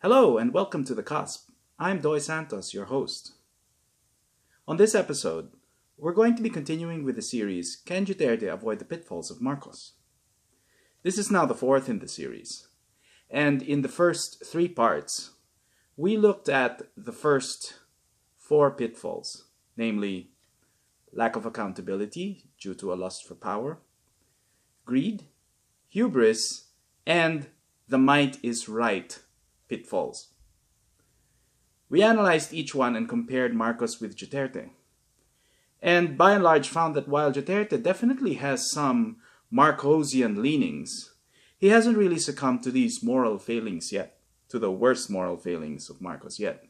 Hello and welcome to The Cusp. I'm Doy Santos, your host. On this episode, we're going to be continuing with the series Can Duterte Avoid the Pitfalls of Marcos? This is now the fourth in the series, and in the first three parts, we looked at the first four pitfalls, namely lack of accountability due to a lust for power, greed, hubris, and the might is right pitfalls. We analyzed each one and compared Marcos with Duterte. And by and large found that while Duterte definitely has some Marcosian leanings, he hasn't really succumbed to these moral failings yet, to the worst moral failings of Marcos yet.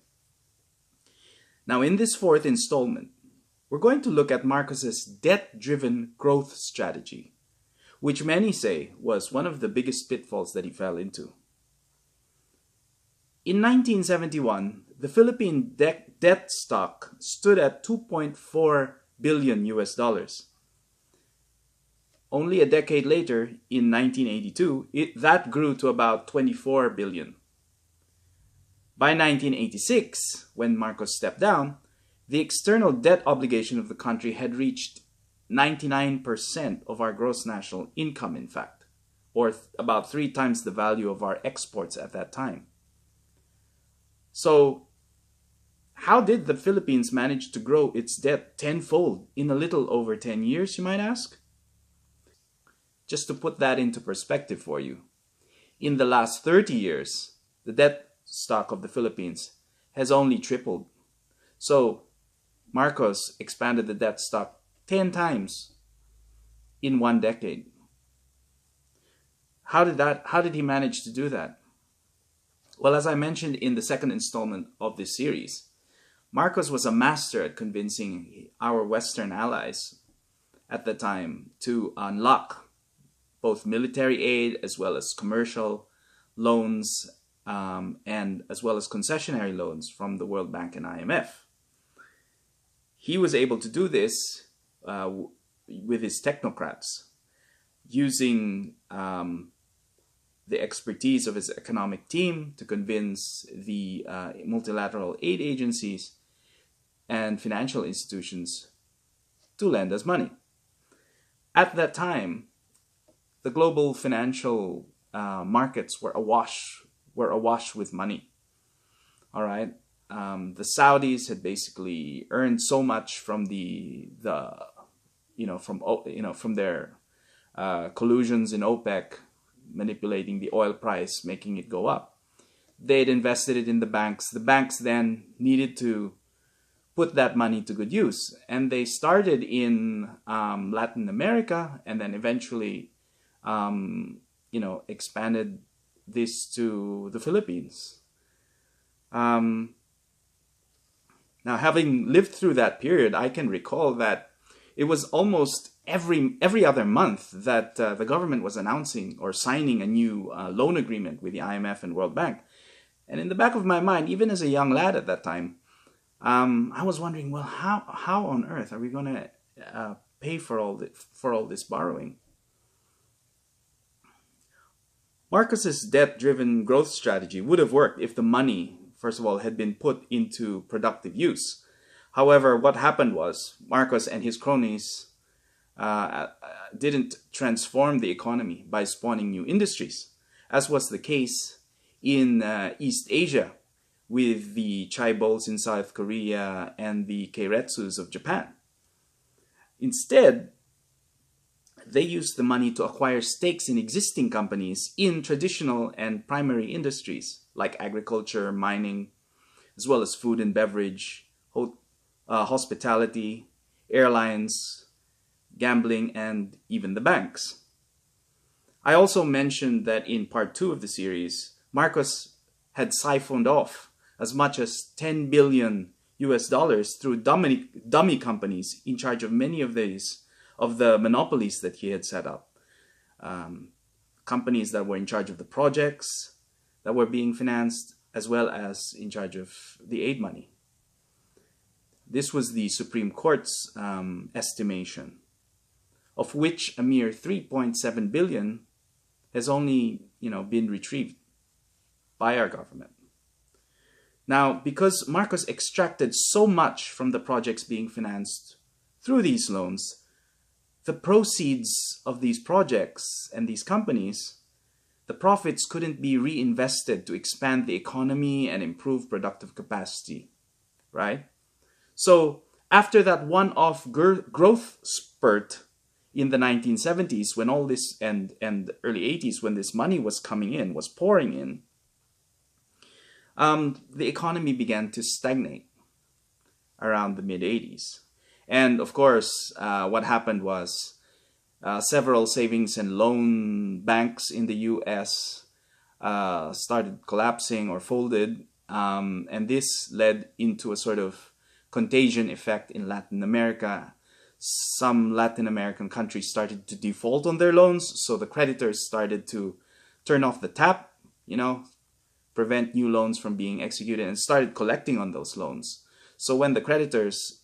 Now in this fourth installment, we're going to look at Marcos's debt-driven growth strategy, which many say was one of the biggest pitfalls that he fell into. In 1971, the Philippine debt stock stood at 2.4 billion US dollars. Only a decade later, in 1982, that grew to about 24 billion. By 1986, when Marcos stepped down, the external debt obligation of the country had reached 99% of our gross national income, in fact, or about 3 times the value of our exports at that time. So, how did the Philippines manage to grow its debt tenfold in a little over 10 years, you might ask? Just to put that into perspective for you, in the last 30 years, the debt stock of the Philippines has only tripled. So, Marcos expanded the debt stock 10 times in 1 decade. How did he manage to do that? Well, as I mentioned in the second installment of this series, Marcos was a master at convincing our Western allies at the time to unlock both military aid as well as commercial loans and as well as concessionary loans from the World Bank and IMF. He was able to do this with his technocrats, using the expertise of his economic team to convince the multilateral aid agencies and financial institutions to lend us money. At that time, the global financial markets were awash with money. All right, the Saudis had basically earned so much from from their collusions in OPEC, manipulating the oil price, making it go up. They'd invested it in the banks. The banks then needed to put that money to good use. And they started in Latin America and then eventually, expanded this to the Philippines. Now, having lived through that period, I can recall that it was almost every other month that the government was announcing or signing a new loan agreement with the IMF and World Bank. And in the back of my mind, even as a young lad at that time, I was wondering, well, how on earth are we going to pay for all this borrowing? Marcos's debt-driven growth strategy would have worked if the money, first of all, had been put into productive use. However, what happened was Marcos and his cronies didn't transform the economy by spawning new industries, as was the case in East Asia with the chaebols in South Korea and the keiretsus of Japan. Instead, they used the money to acquire stakes in existing companies in traditional and primary industries like agriculture, mining, as well as food and beverage, hospitality, airlines, gambling, and even the banks. I also mentioned that in part 2 of the series, Marcos had siphoned off as much as 10 billion US dollars through dummy companies in charge of many of the monopolies that he had set up. Companies that were in charge of the projects that were being financed, as well as in charge of the aid money. This was the Supreme Court's estimation, of which a mere 3.7 billion has only been retrieved by our government. Now, because Marcos extracted so much from the projects being financed through these loans, the proceeds of these projects and these companies, the profits couldn't be reinvested to expand the economy and improve productive capacity, right? So after that one-off growth spurt in the 1970s, when all this, and early 80s, when this money was coming in, was pouring in, the economy began to stagnate around the mid-80s. And of course, what happened was several savings and loan banks in the US started collapsing or folded. And this led into a sort of contagion effect in Latin America. Some Latin American countries started to default on their loans, so the creditors started to turn off the tap, prevent new loans from being executed, and started collecting on those loans. So when the creditors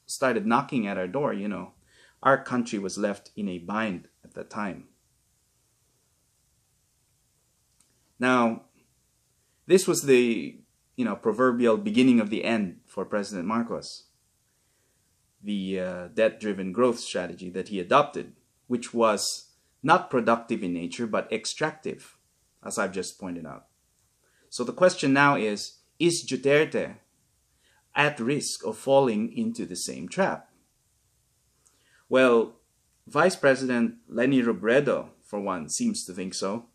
started knocking at our door, our country was left in a bind at that time. Now, this was the proverbial beginning of the end for President Marcos. The debt-driven growth strategy that he adopted, which was not productive in nature, but extractive, as I've just pointed out. So the question now is Duterte at risk of falling into the same trap? Well, Vice President Leni Robredo, for one, seems to think so.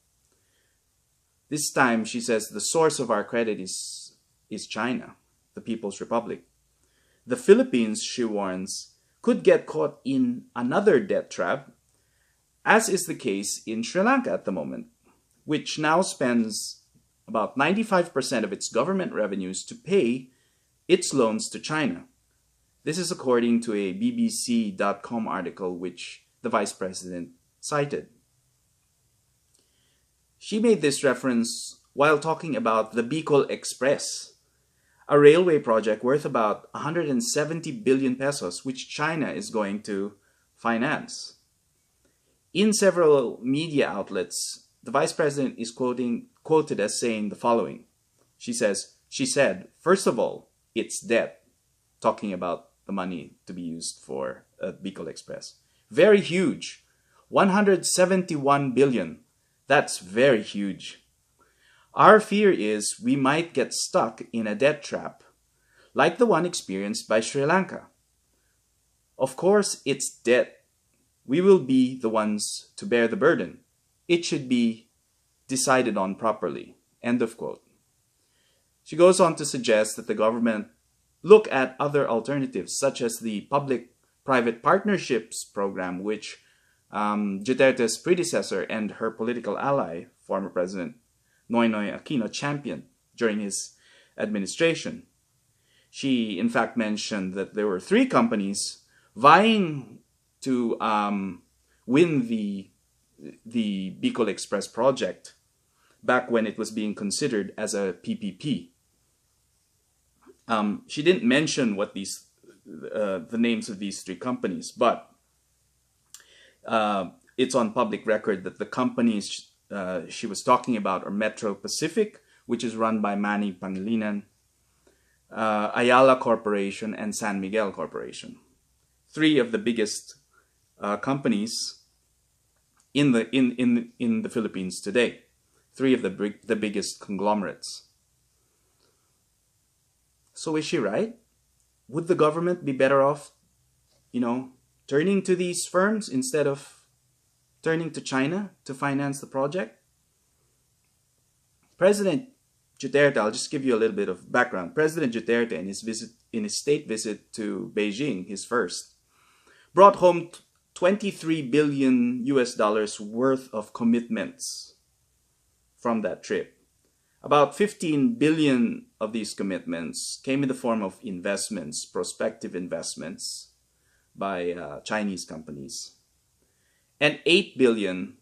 This time, she says the source of our credit is China, the People's Republic. The Philippines, she warns, could get caught in another debt trap, as is the case in Sri Lanka at the moment, which now spends about 95% of its government revenues to pay its loans to China. This is according to a BBC.com article which the Vice President cited. She made this reference while talking about the Bicol Express, a railway project worth about 170 billion pesos, which China is going to finance. In several media outlets, the Vice President is quoted as saying the following. She said, first of all, it's debt, talking about the money to be used for Bicol Express. Very huge, 171 billion. That's very huge. Our fear is we might get stuck in a debt trap, like the one experienced by Sri Lanka. Of course, it's debt. We will be the ones to bear the burden. It should be decided on properly. End of quote. She goes on to suggest that the government look at other alternatives, such as the public-private partnerships program, which Duterte's predecessor and her political ally, former President Noynoy Aquino, championed during his administration. She, in fact, mentioned that there were 3 companies vying to win the Bicol Express project back when it was being considered as a PPP. She didn't mention what the names of these 3 companies, but it's on public record that the companies she was talking about are Metro Pacific, which is run by Manny Pangilinan, Ayala Corporation, and San Miguel Corporation. 3 of the biggest companies in the Philippines today. 3 of the biggest conglomerates. So is she right? Would the government be better off, turning to these firms instead of turning to China to finance the project? President Duterte, I'll just give you a little bit of background. President Duterte, in his state visit to Beijing, his first, brought home $23 billion worth of commitments from that trip. About 15 billion of these commitments came in the form of investments, prospective investments by Chinese companies, and 8 billion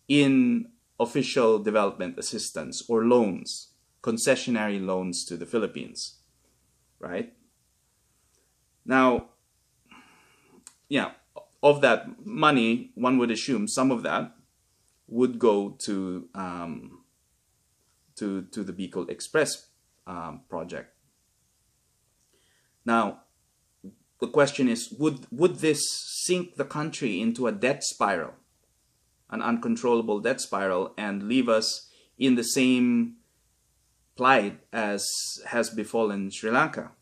in official development assistance or loans, concessionary loans to the Philippines, right? Now, of that money, one would assume some of that would go to the Bicol Express project. Now, the question is, would this sink the country into a debt spiral, an uncontrollable debt spiral, and leave us in the same plight as has befallen Sri Lanka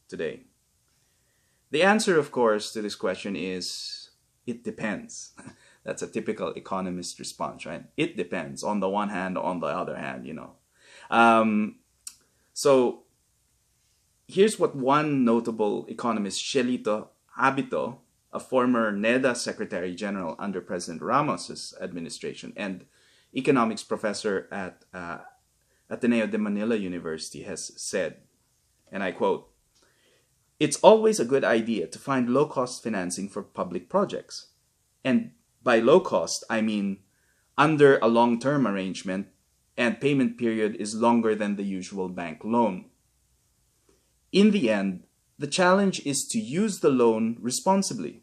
today? The answer, of course, to this question is, it depends. That's a typical economist response, right? It depends. On the one hand, on the other hand, So here's what one notable economist, Shelito Habito, a former NEDA Secretary General under President Ramos's administration and economics professor at Ateneo de Manila University, has said, and I quote, "It's always a good idea to find low-cost financing for public projects. And by low cost, I mean under a long-term arrangement and payment period is longer than the usual bank loan. In the end, the challenge is to use the loan responsibly.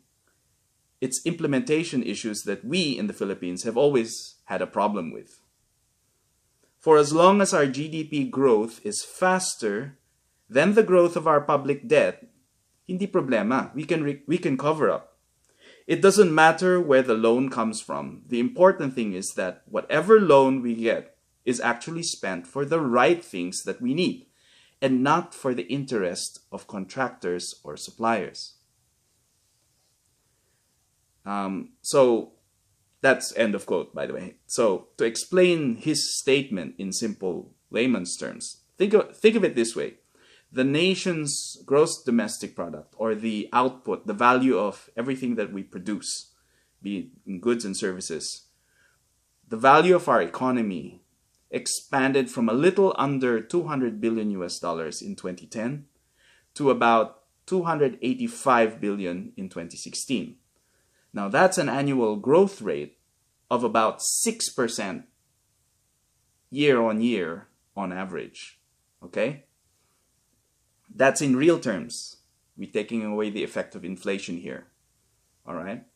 It's implementation issues that we in the Philippines have always had a problem with. For as long as our GDP growth is faster than the growth of our public debt, hindi problema, we can cover up. It doesn't matter where the loan comes from. The important thing is that whatever loan we get is actually spent for the right things that we need and not for the interest of contractors or suppliers." So that's end of quote, by the way. So to explain his statement in simple layman's terms, think of it this way. The nation's gross domestic product, or the output, the value of everything that we produce, be it in goods and services, the value of our economy expanded from a little under $200 billion in 2010 to about $285 billion in 2016. Now that's an annual growth rate of about 6% year on year on average, okay? That's in real terms. We're taking away the effect of inflation here. All right?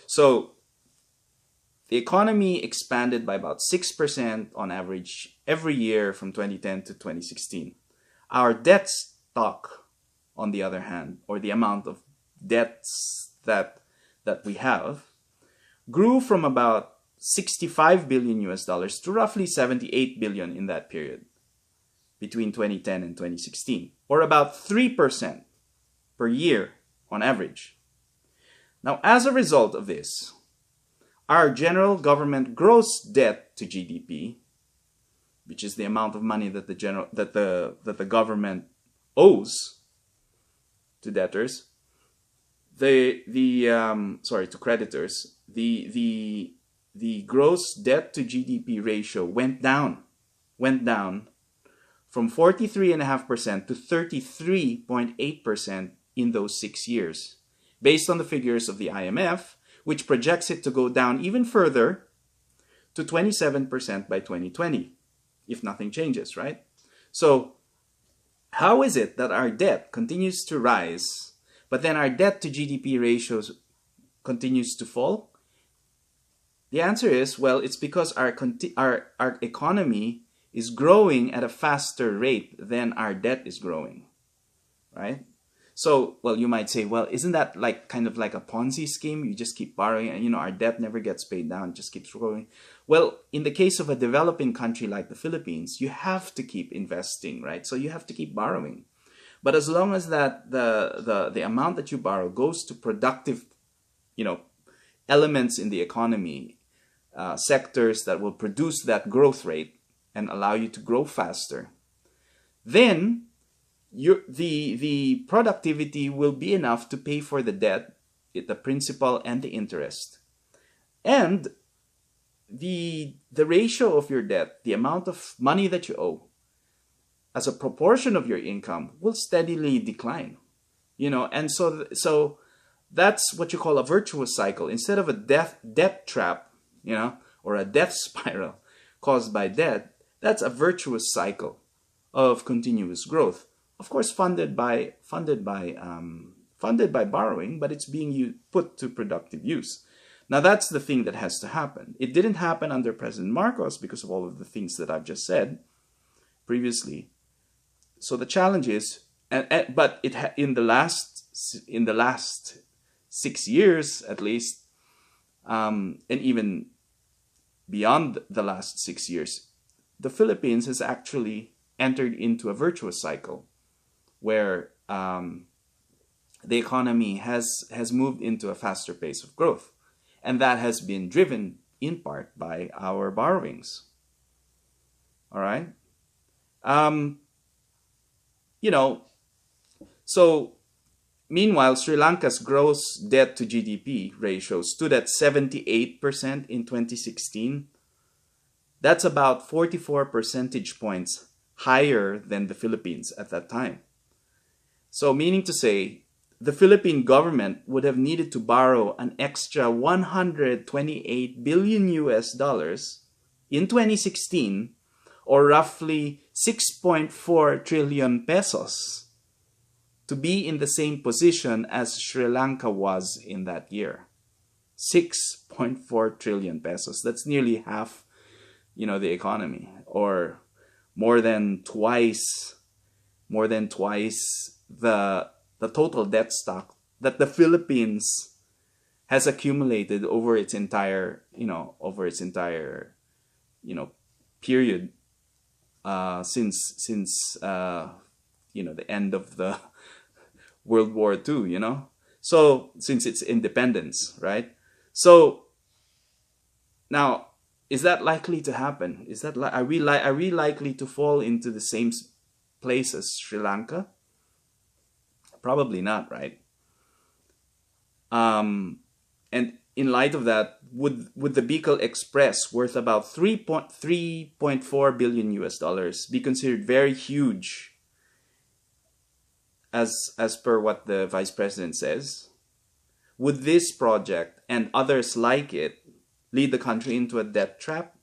So the economy expanded by about 6% on average every year from 2010 to 2016. Our debt stock, on the other hand, or the amount of debts that we have, grew from about $65 billion to roughly $78 billion in that period, between 2010 and 2016, or about 3% per year on average. Now, as a result of this, our general government gross debt to GDP, which is the amount of money that the government owes to debtors, to creditors, the gross debt to GDP ratio went down from 43.5% to 33.8% in those 6 years, based on the figures of the IMF, which projects it to go down even further to 27% by 2020, if nothing changes, right? So how is it that our debt continues to rise, but then our debt to GDP ratios continues to fall? The answer is, well, it's because our economy is growing at a faster rate than our debt is growing, right? So, well, you might say, well, isn't that kind of like a Ponzi scheme? You just keep borrowing and, our debt never gets paid down, it just keeps growing. Well, in the case of a developing country like the Philippines, you have to keep investing, right? So you have to keep borrowing. But as long as that the amount that you borrow goes to productive, elements in the economy, sectors that will produce that growth rate and allow you to grow faster, then the productivity will be enough to pay for the debt, the principal and the interest. And the ratio of your debt, the amount of money that you owe, as a proportion of your income will steadily decline. And so that's what you call a virtuous cycle. Instead of a debt trap, or a death spiral caused by debt, that's a virtuous cycle of continuous growth. Of course, funded by borrowing, but it's being put to productive use. Now, that's the thing that has to happen. It didn't happen under President Marcos because of all of the things that I've just said previously. So the challenge is, but in the last 6 years at least, and even beyond the last 6 years, the Philippines has actually entered into a virtuous cycle where the economy has moved into a faster pace of growth. And that has been driven in part by our borrowings. All right? So meanwhile, Sri Lanka's gross debt to GDP ratio stood at 78% in 2016. That's about 44 percentage points higher than the Philippines at that time. So meaning to say, the Philippine government would have needed to borrow an extra 128 billion US dollars in 2016, or roughly 6.4 trillion pesos, to be in the same position as Sri Lanka was in that year. 6.4 trillion pesos. That's nearly half, the economy, or more than twice the total debt stock that the Philippines has accumulated over its entire period since the end of the World War II, so since its independence, right? So now, is that likely to happen? Are we likely to fall into the same place as Sri Lanka? Probably not, right? And in light of that, would the Bicol Express, worth about 3.4 billion US dollars, be considered very huge, as per what the Vice President says? Would this project and others like it lead the country into a debt trap?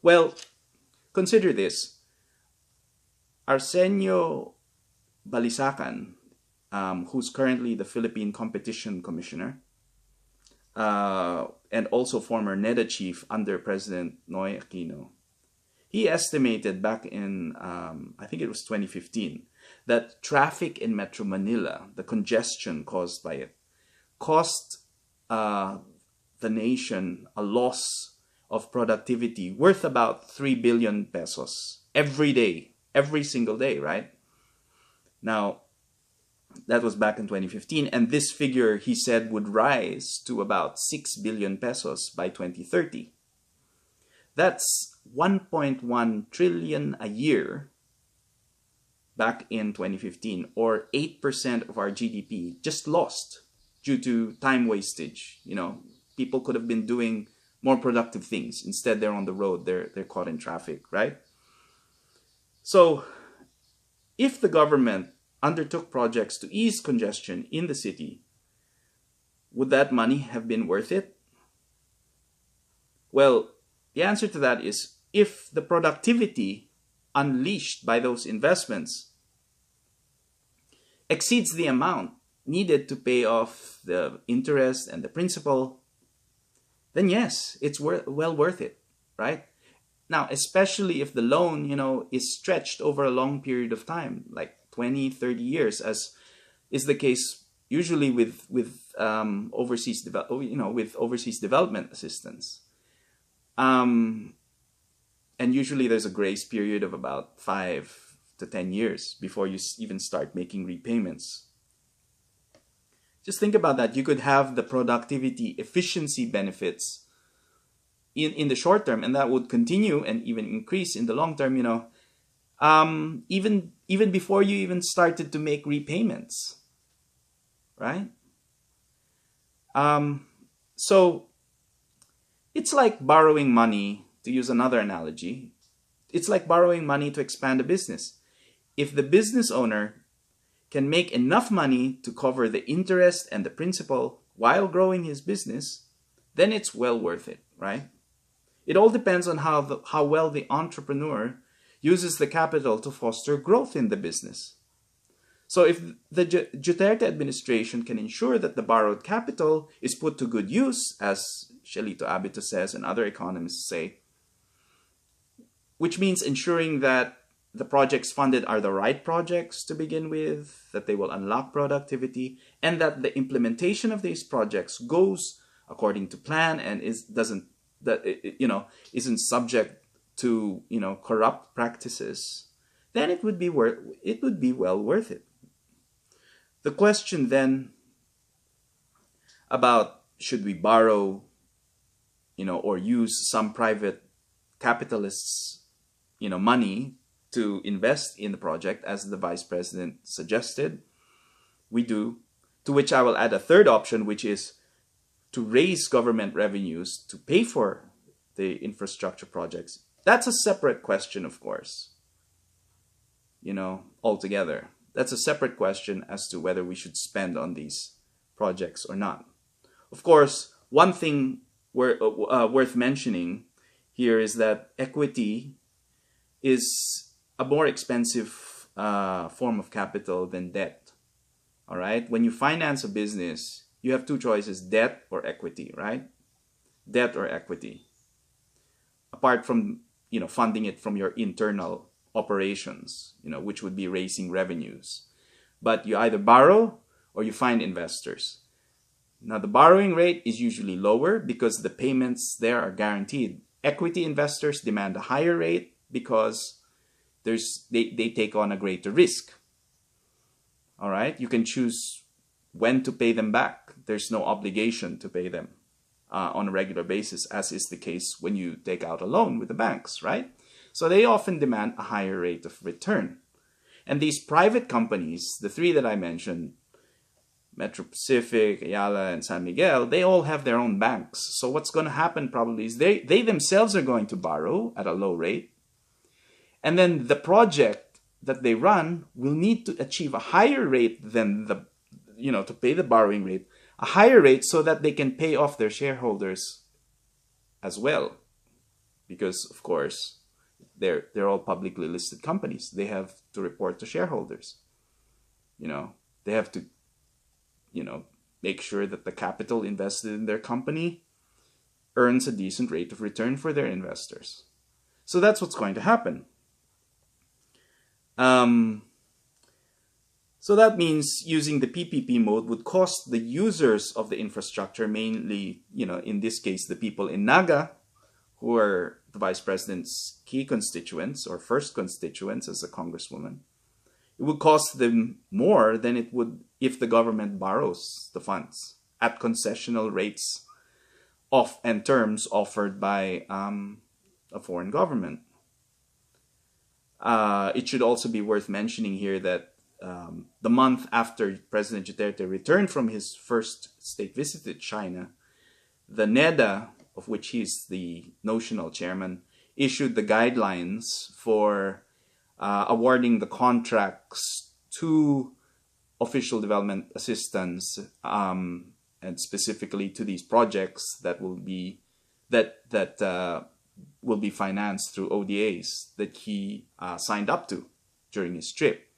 Well, consider this. Arsenio Balisacan, who's currently the Philippine Competition Commissioner, and also former NEDA chief under President Noy Aquino, he estimated back in, I think it was 2015, that traffic in Metro Manila, the congestion caused by it, cost the nation a loss of productivity worth about 3 billion pesos every day, every single day, right? Now, that was back in 2015, and this figure, he said, would rise to about 6 billion pesos by 2030. That's 1.1 trillion a year back in 2015, or 8% of our GDP just lost due to time wastage. People could have been doing more productive things. Instead, they're on the road, they're caught in traffic, right? So, if the government undertook projects to ease congestion in the city, would that money have been worth it? Well, the answer to that is, if the productivity unleashed by those investments exceeds the amount needed to pay off the interest and the principal, then yes, it's well worth it, right? Now, especially if the loan, is stretched over a long period of time, like 20, 30 years, as is the case usually with overseas development assistance. And usually there's a grace period of about 5 to 10 years before you even start making repayments. Just think about that. You could have the productivity efficiency benefits in the short term, and that would continue and even increase in the long term, even before you even started to make repayments, right? So it's like borrowing money, to use another analogy. It's like borrowing money to expand a business. If the business owner can make enough money to cover the interest and the principal while growing his business, then it's well worth it, right? It all depends on how well the entrepreneur uses the capital to foster growth in the business. So if the Duterte administration can ensure that the borrowed capital is put to good use, as Shelito Abito says and other economists say, which means ensuring that the projects funded are the right projects to begin with, that they will unlock productivity, and that the implementation of these projects goes according to plan and isn't subject to corrupt practices, then it would be well worth it. The question then about should we borrow, or use some private capitalists, money to invest in the project, as the Vice President suggested. We do. To which I will add a third option, which is to raise government revenues to pay for the infrastructure projects. That's a separate question, of course. Altogether. That's a separate question as to whether we should spend on these projects or not. Of course, one thing worth mentioning here is that equity is a more expensive form of capital than debt. All right? When you finance a business, you have two choices, debt or equity, right? Debt or equity. Apart from, funding it from your internal operations, which would be raising revenues. But you either borrow or you find investors. Now, the borrowing rate is usually lower because the payments there are guaranteed. Equity investors demand a higher rate because they take on a greater risk. All right? You can choose when to pay them back. There's no obligation to pay them on a regular basis, as is the case when you take out a loan with the banks, right? So they often demand a higher rate of return. And these private companies, the three that I mentioned, Metro Pacific, Ayala, and San Miguel, they all have their own banks. So what's going to happen probably is they themselves are going to borrow at a low rate. And then the project that they run will need to achieve a higher rate than to pay the borrowing rate, a higher rate so that they can pay off their shareholders as well. Because, of course, they're all publicly listed companies. They have to report to shareholders. They have to, make sure that the capital invested in their company earns a decent rate of return for their investors. So that's what's going to happen. So that means using the PPP mode would cost the users of the infrastructure, mainly, in this case, the people in Naga, who are the Vice President's key constituents or first constituents as a congresswoman. It would cost them more than it would if the government borrows the funds at concessional rates and terms offered by a foreign government. It should also be worth mentioning here that the month after President Duterte returned from his first state visit to China, the NEDA, of which he's the notional chairman, issued the guidelines for awarding the contracts to official development assistance, and specifically to these projects that will be financed through ODAs that he signed up to during his trip.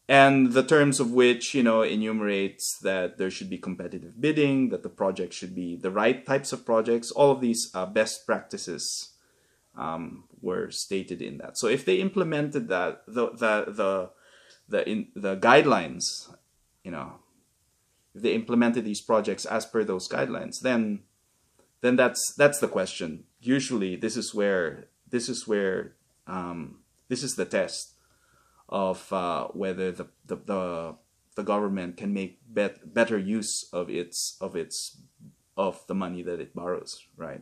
And the terms of which, enumerates that there should be competitive bidding, that the project should be the right types of projects. All of these best practices were stated in that. So if they implemented that, the guidelines, if they implemented these projects as per those guidelines, then that's the question. Usually, this is the test of whether the government can make better use of the money that it borrows, right?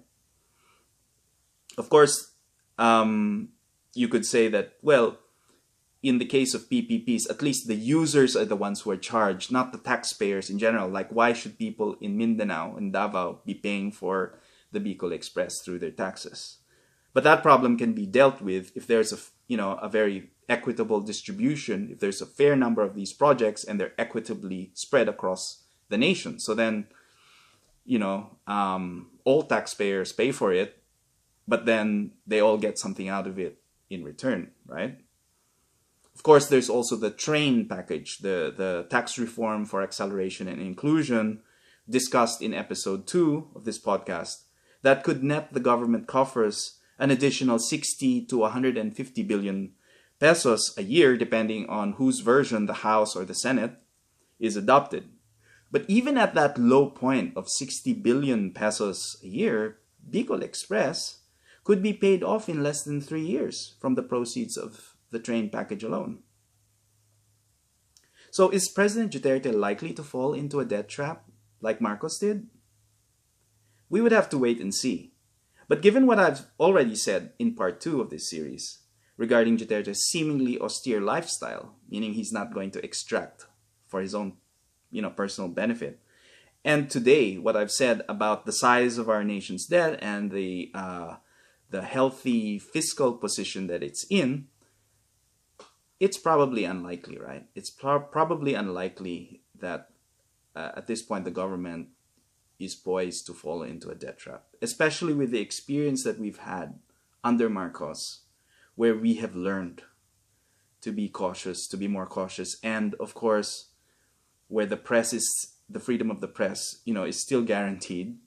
Of course, you could say that, well, in the case of PPPs, at least the users are the ones who are charged, not the taxpayers in general. Like, why should people in Mindanao and Davao be paying for the Bicol Express through their taxes? But that problem can be dealt with if there's a very equitable distribution, if there's a fair number of these projects and they're equitably spread across the nation. So then, all taxpayers pay for it, but then they all get something out of it in return, right? Of course, there's also the train package, the tax reform for acceleration and inclusion discussed in episode 2 of this podcast, that could net the government coffers an additional 60 to 150 billion pesos a year, depending on whose version, the House or the Senate, is adopted. But even at that low point of 60 billion pesos a year, Bicol Express could be paid off in less than 3 years from the proceeds of the train package alone. So is President Duterte likely to fall into a debt trap like Marcos did? We would have to wait and see. But given what I've already said in part 2 of this series regarding Duterte's seemingly austere lifestyle, meaning he's not going to extract for his own personal benefit, and today what I've said about the size of our nation's debt and the healthy fiscal position that it's in, it's probably unlikely, right? It's probably unlikely that at this point the government is poised to fall into a debt trap, especially with the experience that we've had under Marcos, where we have learned to be cautious, to be more cautious, and of course, where the freedom of the press, is still guaranteed.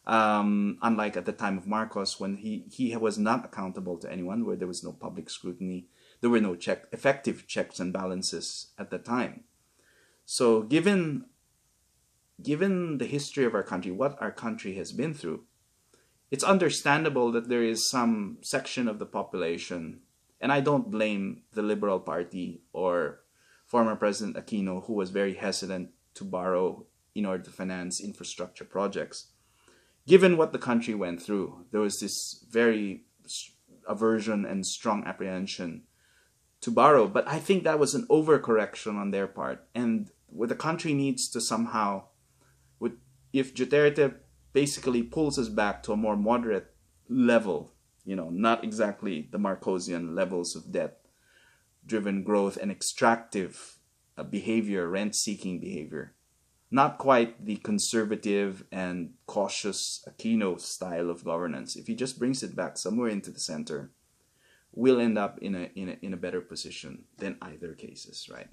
Unlike at the time of Marcos, when he was not accountable to anyone, where there was no public scrutiny, there were no effective checks and balances at the time. So given the history of our country, what our country has been through, it's understandable that there is some section of the population, and I don't blame the Liberal Party or former President Aquino, who was very hesitant to borrow in order to finance infrastructure projects. Given what the country went through, there was this very aversion and strong apprehension to borrow. But I think that was an overcorrection on their part. And what the country needs to somehow, if Duterte basically pulls us back to a more moderate level, not exactly the Marcosian levels of debt-driven growth and extractive behavior, rent-seeking behavior, not quite the conservative and cautious Aquino style of governance. If he just brings it back somewhere into the center, we'll end up in a better position than either cases, right?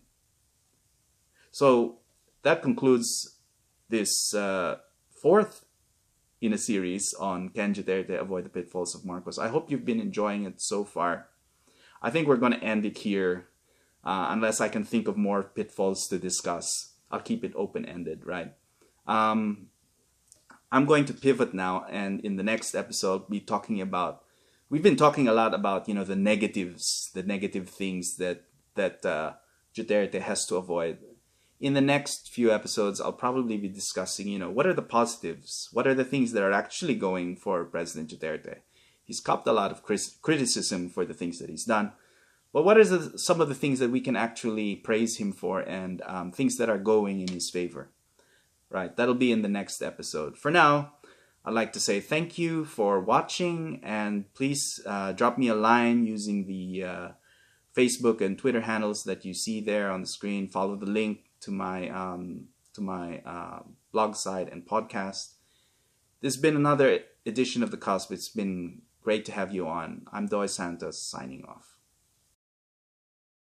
So that concludes this fourth in a series on Can Duterte Avoid the Pitfalls of Marcos. I hope you've been enjoying it so far. I think we're going to end it here unless I can think of more pitfalls to discuss. I'll keep it open-ended, right? I'm going to pivot now, and in the next episode, be talking about. We've been talking a lot about the negatives, the negative things that Duterte has to avoid. In the next few episodes, I'll probably be discussing, what are the positives? What are the things that are actually going for President Duterte? He's copped a lot of criticism for the things that he's done. But what are some of the things that we can actually praise him for and things that are going in his favor? Right, that'll be in the next episode. For now, I'd like to say thank you for watching, and please drop me a line using the Facebook and Twitter handles that you see there on the screen. Follow the link to my blog site and podcast. This has been another edition of The Cusp. It's been great to have you on. I'm Doy Santos, signing off.